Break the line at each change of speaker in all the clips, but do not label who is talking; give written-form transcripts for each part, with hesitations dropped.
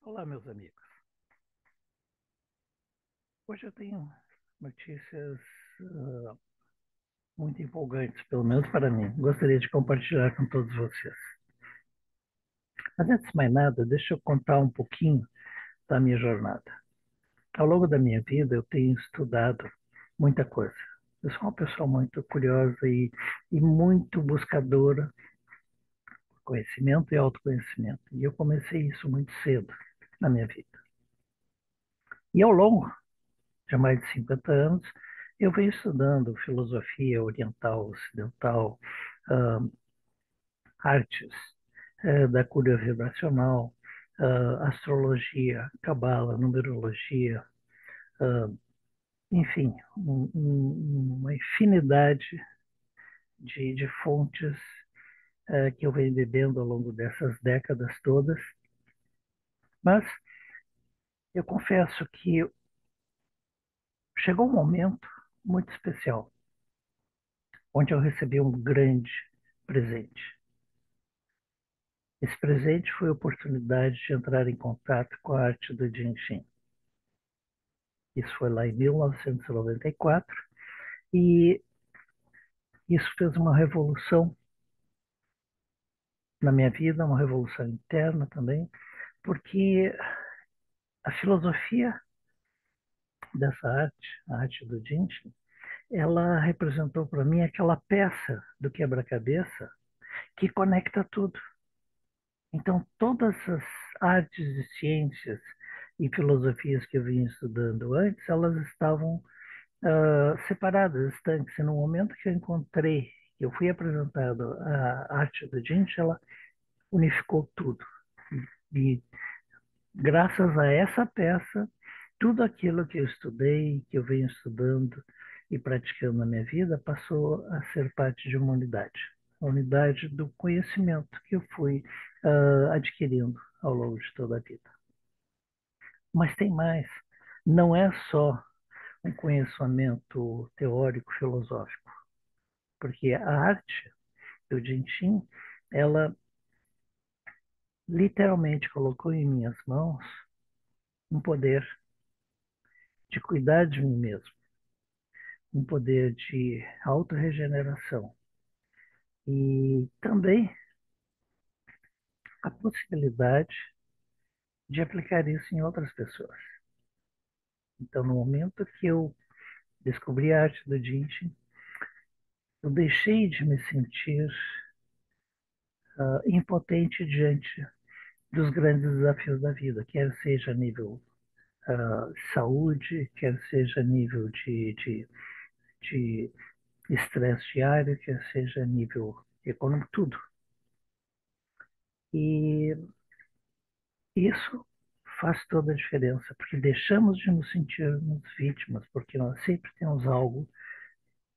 Olá, meus amigos. Hoje eu tenho notícias ah, muito empolgantes, pelo menos para mim. Gostaria de compartilhar com todos vocês. Mas antes de mais nada, deixa eu contar um pouquinho da minha jornada. Ao longo da minha vida, eu tenho estudado muita coisa. Eu sou uma pessoa muito curiosa e muito buscadora por conhecimento e autoconhecimento. E eu comecei isso muito cedo na minha vida. E ao longo de mais de 50 anos, eu venho estudando filosofia oriental, ocidental, ah, artes da cura vibracional, astrologia, cabala, numerologia, ah, enfim, uma infinidade de fontes que eu venho bebendo ao longo dessas décadas todas. Mas eu confesso que chegou um momento muito especial, onde eu recebi um grande presente. Esse presente foi a oportunidade de entrar em contato com a arte do Jin Shin. Isso foi lá em 1994 e isso fez uma revolução na minha vida, uma revolução interna também, porque a filosofia dessa arte, a arte do Jin Shin, ela representou para mim aquela peça do quebra-cabeça que conecta tudo. Então, todas as artes e ciências e filosofias que eu vinha estudando antes, elas estavam separadas, estanques. E no momento que eu encontrei, que eu fui apresentado a arte do Jinch, ela unificou tudo. E graças a essa peça, tudo aquilo que eu estudei, que eu venho estudando e praticando na minha vida, passou a ser parte de uma unidade. A unidade do conhecimento que eu fui adquirindo ao longo de toda a vida. Mas tem mais. Não é só um conhecimento teórico, filosófico, porque a arte do Jintin, ela literalmente colocou em minhas mãos um poder de cuidar de mim mesmo, um poder de autorregeneração e também a possibilidade de aplicar isso em outras pessoas. Então, no momento que eu descobri a arte do Jintin, eu deixei de me sentir impotente diante dos grandes desafios da vida, quer seja a nível saúde, quer seja a nível de estresse diário, quer seja a nível econômico, tudo. E isso faz toda a diferença, porque deixamos de nos sentirmos vítimas, porque nós sempre temos algo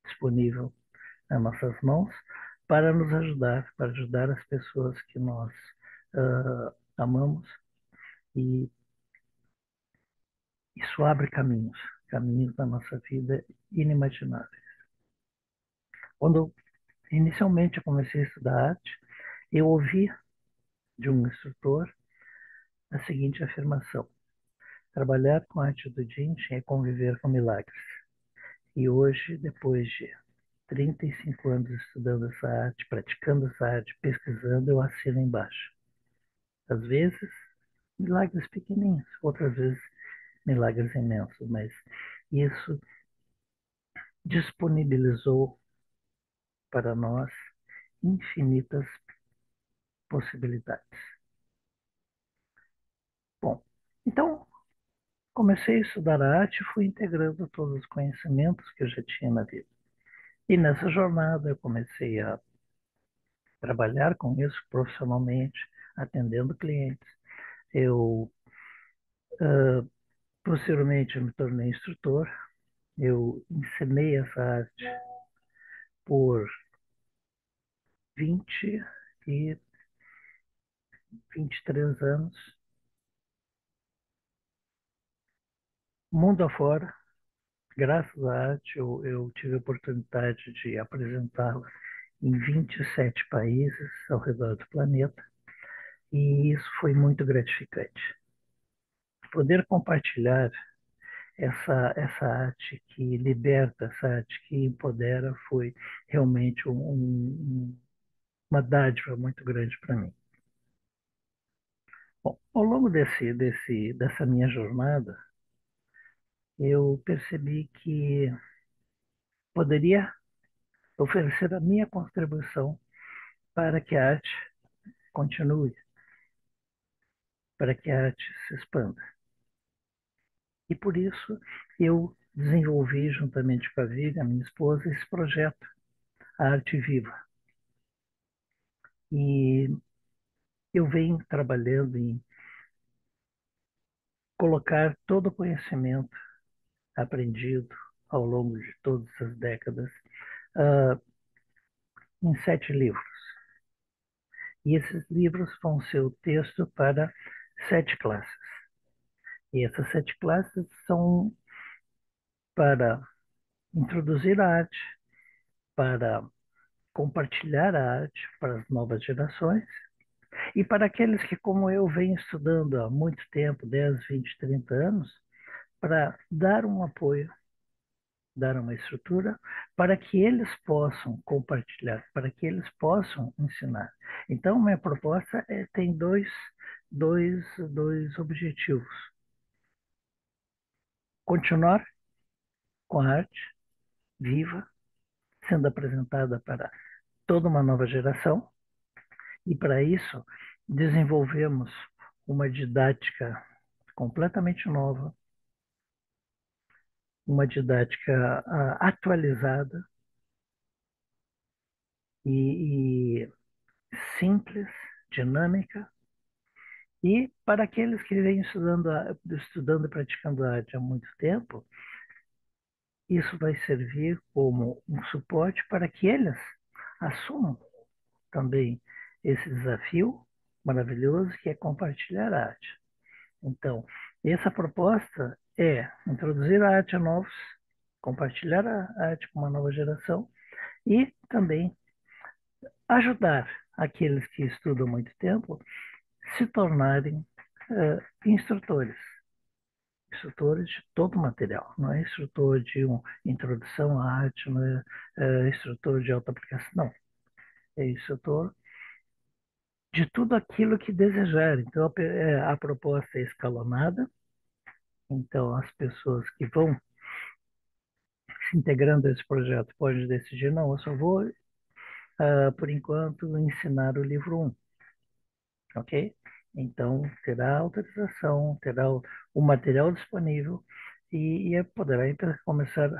disponível nas nossas mãos para nos ajudar, para ajudar as pessoas que nós amamos. E isso abre caminhos, caminhos na nossa vida inimagináveis. Quando inicialmente eu comecei a estudar arte, eu ouvi de um instrutor a seguinte afirmação: trabalhar com a arte do Jinchen é conviver com milagres. E hoje, depois de 35 anos estudando essa arte, praticando essa arte, pesquisando, eu assino embaixo. Às vezes, milagres pequenininhos, outras vezes, milagres imensos, mas isso disponibilizou para nós infinitas possibilidades. Bom, então comecei a estudar a arte e fui integrando todos os conhecimentos que eu já tinha na vida. E nessa jornada eu comecei a trabalhar com isso profissionalmente, atendendo clientes. Eu, posteriormente, me tornei instrutor. Eu ensinei essa arte por 20 e 23 anos, mundo afora. Graças à arte, eu tive a oportunidade de apresentá-la em 27 países ao redor do planeta, e isso foi muito gratificante. poder compartilhar essa arte que liberta, essa arte que empodera, foi realmente uma dádiva muito grande para mim. Bom, ao longo dessa minha jornada, eu percebi que poderia oferecer a minha contribuição para que a arte continue, para que a arte se expanda. E por isso eu desenvolvi, juntamente com a Vivian, a minha esposa, esse projeto, a Arte Viva. E eu venho trabalhando em colocar todo o conhecimento aprendido ao longo de todas as décadas uh, em 7 livros. E esses livros vão ser o texto para 7 classes. E essas 7 classes são para introduzir a arte, para compartilhar a arte para as novas gerações e para aqueles que, como eu, venho estudando há muito tempo, 10, 20, 30 anos, para dar um apoio, dar uma estrutura para que eles possam compartilhar, para que eles possam ensinar. Então, minha proposta tem dois objetivos. Continuar com a arte viva, sendo apresentada para toda uma nova geração, e para isso desenvolvemos uma didática completamente nova, uma didática atualizada e simples, dinâmica, e para aqueles que vêm estudando e praticando arte há muito tempo, isso vai servir como um suporte para que eles assumam também esse desafio maravilhoso que é compartilhar a arte. Então, essa proposta é introduzir a arte a novos, compartilhar a arte com uma nova geração e também ajudar aqueles que estudam muito tempo se tornarem instrutores. Instrutores de todo o material, não é instrutor de introdução à arte, não é instrutor de alta aplicação, não. É instrutor de tudo aquilo que desejar. Então, a proposta é escalonada, então as pessoas que vão se integrando a esse projeto podem decidir, não, eu só vou, por enquanto, ensinar o livro 1, ok? Então, terá autorização, terá o material disponível e poderá então começar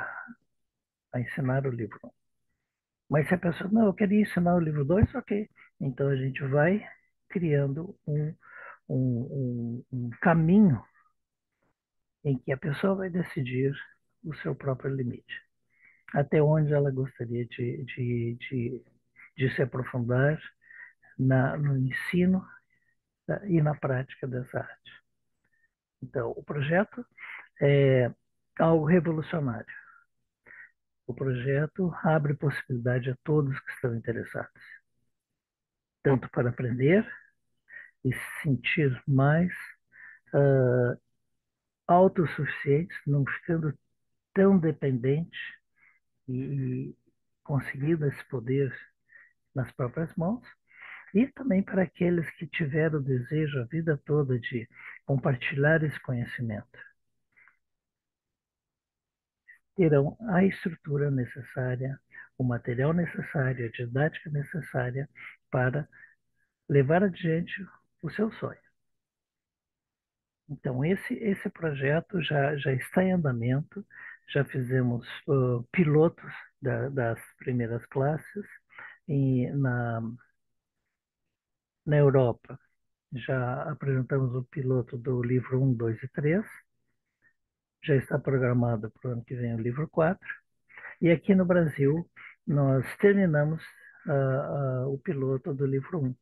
a ensinar o livro 1. Mas se a pessoa, não, eu queria ensinar o livro 2, ok. Então, a gente vai criando um caminho em que a pessoa vai decidir o seu próprio limite, até onde ela gostaria de se aprofundar no ensino e na prática dessa arte. Então, o projeto é algo revolucionário. O projeto abre possibilidade a todos que estão interessados, tanto para aprender e se sentir mais uh, autossuficientes, não ficando tão dependente e conseguindo esse poder nas próprias mãos, e também para aqueles que tiveram o desejo a vida toda de compartilhar esse conhecimento. Terão a estrutura necessária, o material necessário, a didática necessária para levar adiante o seu sonho. Então, esse projeto já está em andamento, já fizemos pilotos das primeiras classes na Europa. Já apresentamos o piloto do livro 1, 2 e 3. Já está programado para o ano que vem o livro 4. E aqui no Brasil, nós terminamos o piloto do livro 1.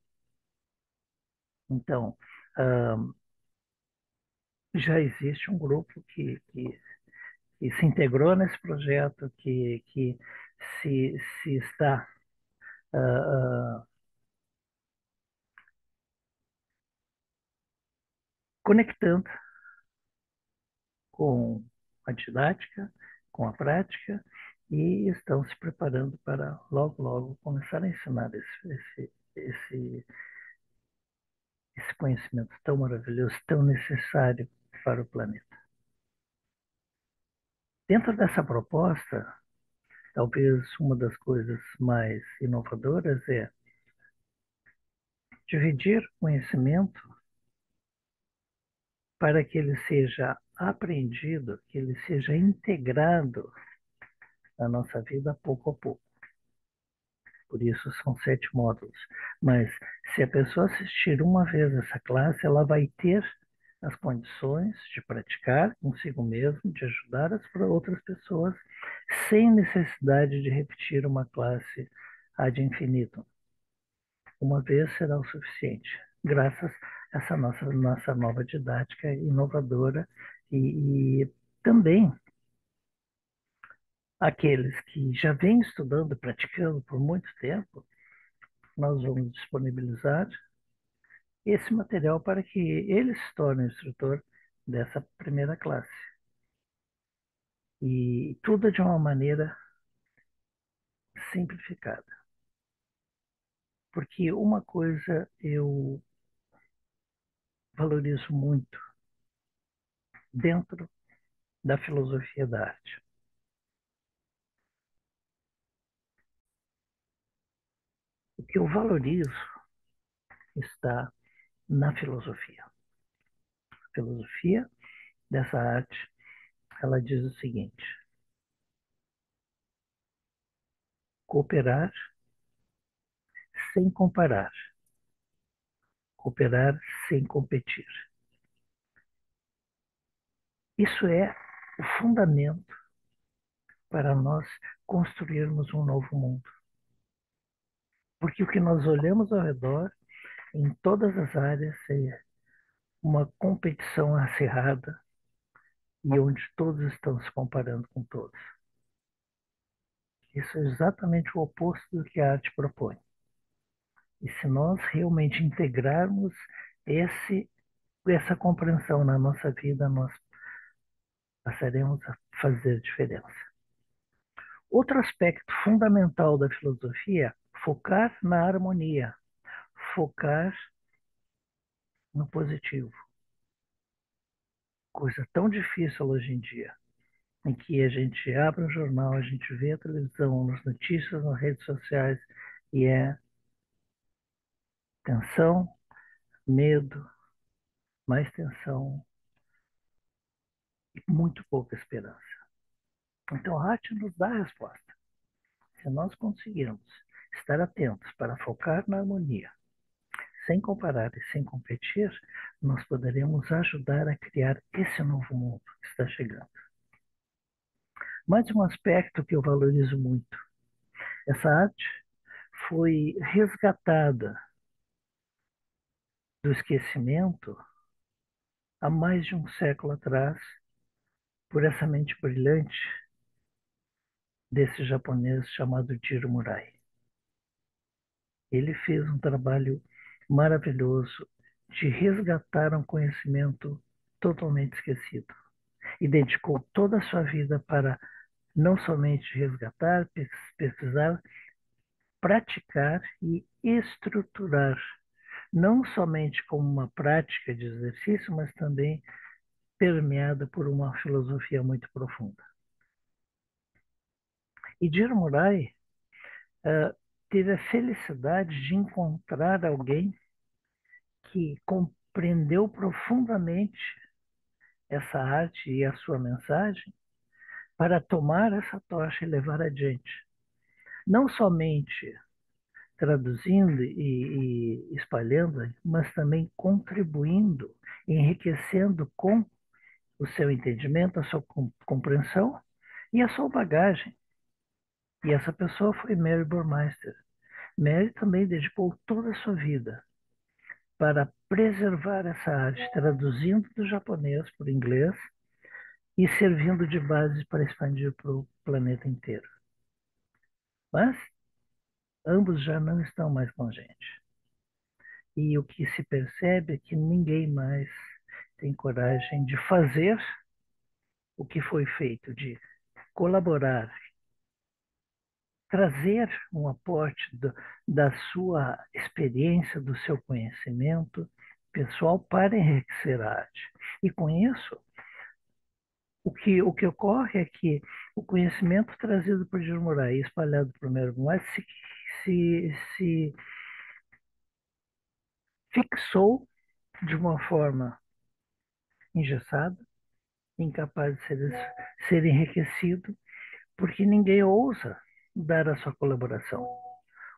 Então, já existe um grupo que se integrou nesse projeto, que se está conectando com a didática, com a prática, e estão se preparando para logo, logo começar a ensinar esse conhecimento tão maravilhoso, tão necessário para o planeta. Dentro dessa proposta, talvez uma das coisas mais inovadoras é dividir o conhecimento para que ele seja aprendido, que ele seja integrado na nossa vida pouco a pouco. Por isso são 7 módulos. Mas se a pessoa assistir uma vez essa classe, ela vai ter as condições de praticar consigo mesmo, de ajudar as outras pessoas, sem necessidade de repetir uma classe ad infinitum. Uma vez será o suficiente, graças a essa nossa nova didática inovadora e também aqueles que já vêm estudando, praticando por muito tempo, nós vamos disponibilizar esse material para que ele se torne o instrutor dessa primeira classe. E tudo de uma maneira simplificada. Porque uma coisa eu valorizo muito dentro da filosofia da arte. O que eu valorizo está na filosofia. A filosofia dessa arte, ela diz o seguinte: cooperar sem comparar, cooperar sem competir. Isso é o fundamento para nós construirmos um novo mundo. Porque o que nós olhamos ao redor, em todas as áreas, é uma competição acirrada e onde todos estão se comparando com todos. Isso é exatamente o oposto do que a arte propõe. E se nós realmente integrarmos essa compreensão na nossa vida, nós passaremos a fazer diferença. Outro aspecto fundamental da filosofia é focar na harmonia, focar no positivo. Coisa tão difícil hoje em dia, em que a gente abre um jornal, a gente vê a televisão, as notícias nas redes sociais, e é tensão, medo, mais tensão e muito pouca esperança. Então a arte nos dá a resposta. Se nós conseguirmos estar atentos para focar na harmonia, sem comparar e sem competir, nós poderemos ajudar a criar esse novo mundo que está chegando. Mais um aspecto que eu valorizo muito. Essa arte foi resgatada do esquecimento há mais de um século atrás por essa mente brilhante desse japonês chamado Jiro Murai. Ele fez um trabalho maravilhoso de resgatar um conhecimento totalmente esquecido e dedicou toda a sua vida para não somente resgatar, pesquisar, praticar e estruturar, não somente como uma prática de exercício, mas também permeada por uma filosofia muito profunda. E Jiro Murai teve a felicidade de encontrar alguém que compreendeu profundamente essa arte e a sua mensagem para tomar essa tocha e levar adiante. Não somente traduzindo e espalhando, mas também contribuindo, enriquecendo com o seu entendimento, a sua compreensão e a sua bagagem. E essa pessoa foi Mary Burmeister. Mary também dedicou toda a sua vida para preservar essa arte, traduzindo do japonês para o inglês e servindo de base para expandir para o planeta inteiro. Mas ambos já não estão mais com a gente. E o que se percebe é que ninguém mais tem coragem de fazer o que foi feito de colaborar, trazer um aporte da sua experiência, do seu conhecimento pessoal para enriquecer a arte. E com isso, o que ocorre é que o conhecimento trazido por Gil Moraes e espalhado por Mero Moraes se fixou de uma forma engessada, incapaz de ser enriquecido, porque ninguém ousa dar a sua colaboração,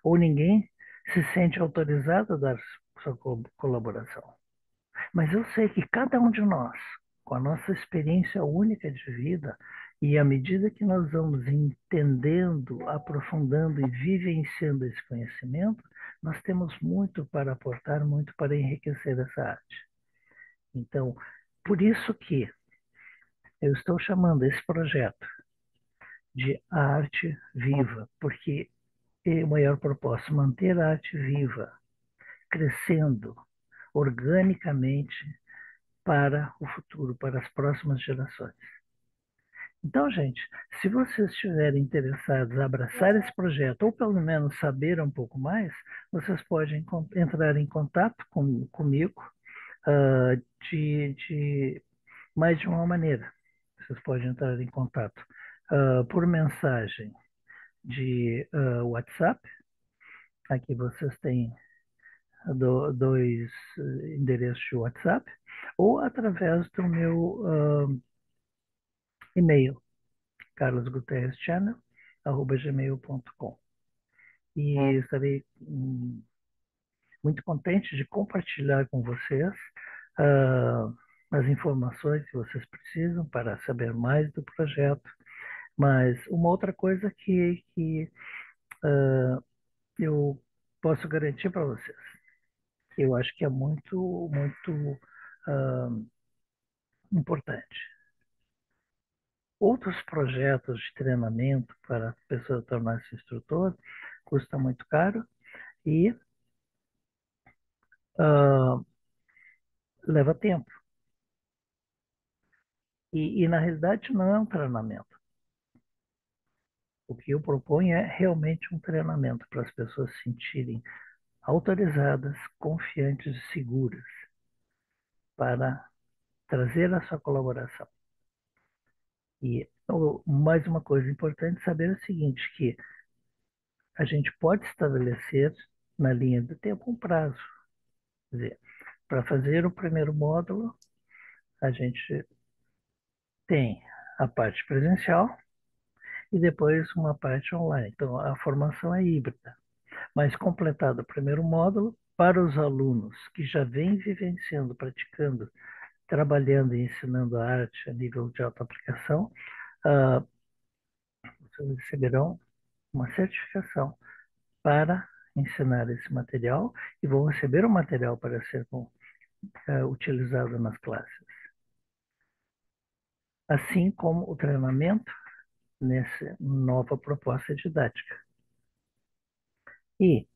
ou ninguém se sente autorizado a dar sua colaboração. Mas eu sei que cada um de nós, com a nossa experiência única de vida, e à medida que nós vamos entendendo, aprofundando e vivenciando esse conhecimento, nós temos muito para aportar, muito para enriquecer essa arte. Então, por isso que eu estou chamando esse projeto de arte viva, porque é o maior propósito, manter a arte viva, crescendo organicamente para o futuro, para as próximas gerações. Então, gente, se vocês estiverem interessados em abraçar esse projeto, ou pelo menos saber um pouco mais, vocês podem entrar em contato comigo uh, de mais de uma maneira. Vocês podem entrar em contato por mensagem de WhatsApp. Aqui vocês têm dois endereços de WhatsApp, ou através do meu e-mail, carlosguterreschannel@gmail.com. E estarei muito contente de compartilhar com vocês as informações que vocês precisam para saber mais do projeto. Mas uma outra coisa que eu posso garantir para vocês, que eu acho que é muito, muito importante. Outros projetos de treinamento para a pessoa tornar-se instrutor custa muito caro e leva tempo. E, na realidade, não é um treinamento. O que eu proponho é realmente um treinamento para as pessoas se sentirem autorizadas, confiantes e seguras para trazer a sua colaboração. E mais uma coisa importante saber é o seguinte, que a gente pode estabelecer na linha do tempo um prazo. Quer dizer, para fazer o primeiro módulo, a gente tem a parte presencial e depois uma parte online. Então, a formação é híbrida. Mas completado o primeiro módulo, para os alunos que já vêm vivenciando, praticando, trabalhando e ensinando a arte a nível de autoaplicação, vocês receberão uma certificação para ensinar esse material e vão receber o material para ser utilizado nas classes. Assim como o treinamento nessa nova proposta didática. E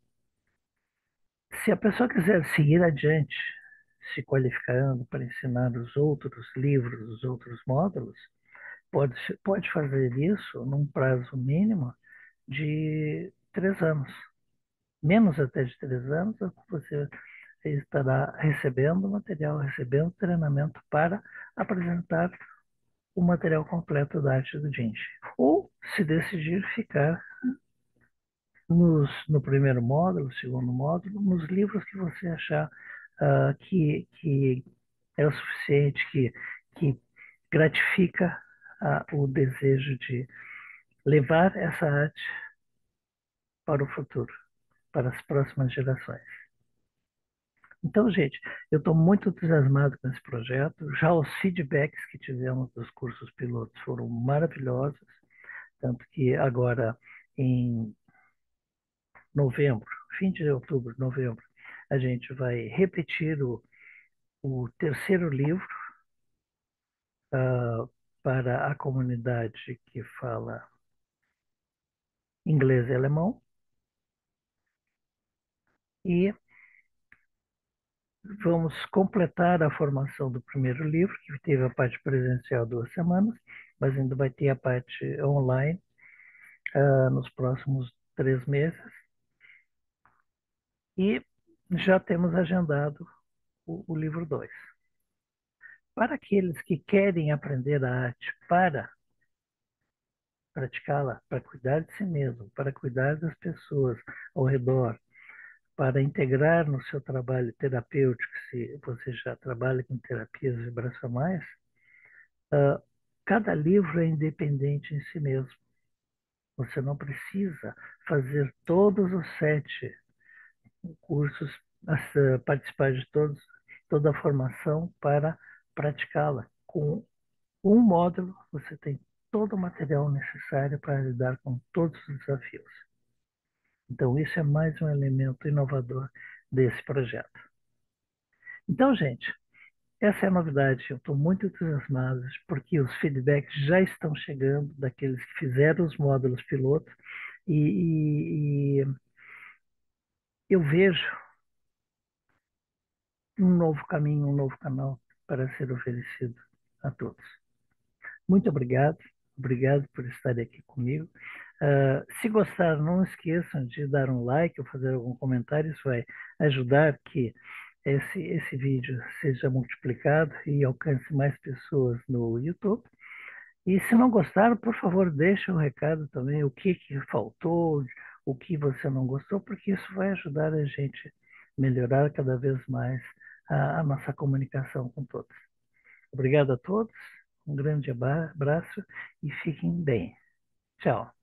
se a pessoa quiser seguir adiante, se qualificando para ensinar os outros livros, os outros módulos, pode fazer isso num prazo mínimo de 3 anos. Menos até de 3 anos, você estará recebendo material, recebendo treinamento para apresentar o material completo da arte do Jinji. Ou, se decidir ficar no primeiro módulo, segundo módulo, nos livros que você achar que é o suficiente, que gratifica o desejo de levar essa arte para o futuro, para as próximas gerações. Então, gente, eu estou muito entusiasmado com esse projeto. Já os feedbacks que tivemos dos cursos pilotos foram maravilhosos, tanto que agora, em novembro, fim de outubro, novembro, a gente vai repetir o terceiro livro para a comunidade que fala inglês e alemão. E vamos completar a formação do primeiro livro, que teve a parte presencial 2 semanas, mas ainda vai ter a parte online nos próximos 3 meses. E já temos agendado o livro 2. Para aqueles que querem aprender a arte para praticá-la, para cuidar de si mesmo, para cuidar das pessoas ao redor, para integrar no seu trabalho terapêutico, se você já trabalha com terapias vibracionais, cada livro é independente em si mesmo. Você não precisa fazer todos os 7 cursos, participar de toda a formação para praticá-la. Com um módulo, você tem todo o material necessário para lidar com todos os desafios. Então, isso é mais um elemento inovador desse projeto. Então, gente, essa é a novidade. Eu estou muito entusiasmado porque os feedbacks já estão chegando daqueles que fizeram os módulos pilotos e eu vejo um novo caminho, um novo canal para ser oferecido a todos. Muito obrigado, obrigado por estar aqui comigo. Se gostaram, não esqueçam de dar um like ou fazer algum comentário, isso vai ajudar que esse vídeo seja multiplicado e alcance mais pessoas no YouTube. E se não gostaram, por favor, deixe um recado também, o que faltou, o que você não gostou, porque isso vai ajudar a gente a melhorar cada vez mais a nossa comunicação com todos. Obrigado a todos, um grande abraço e fiquem bem. Tchau.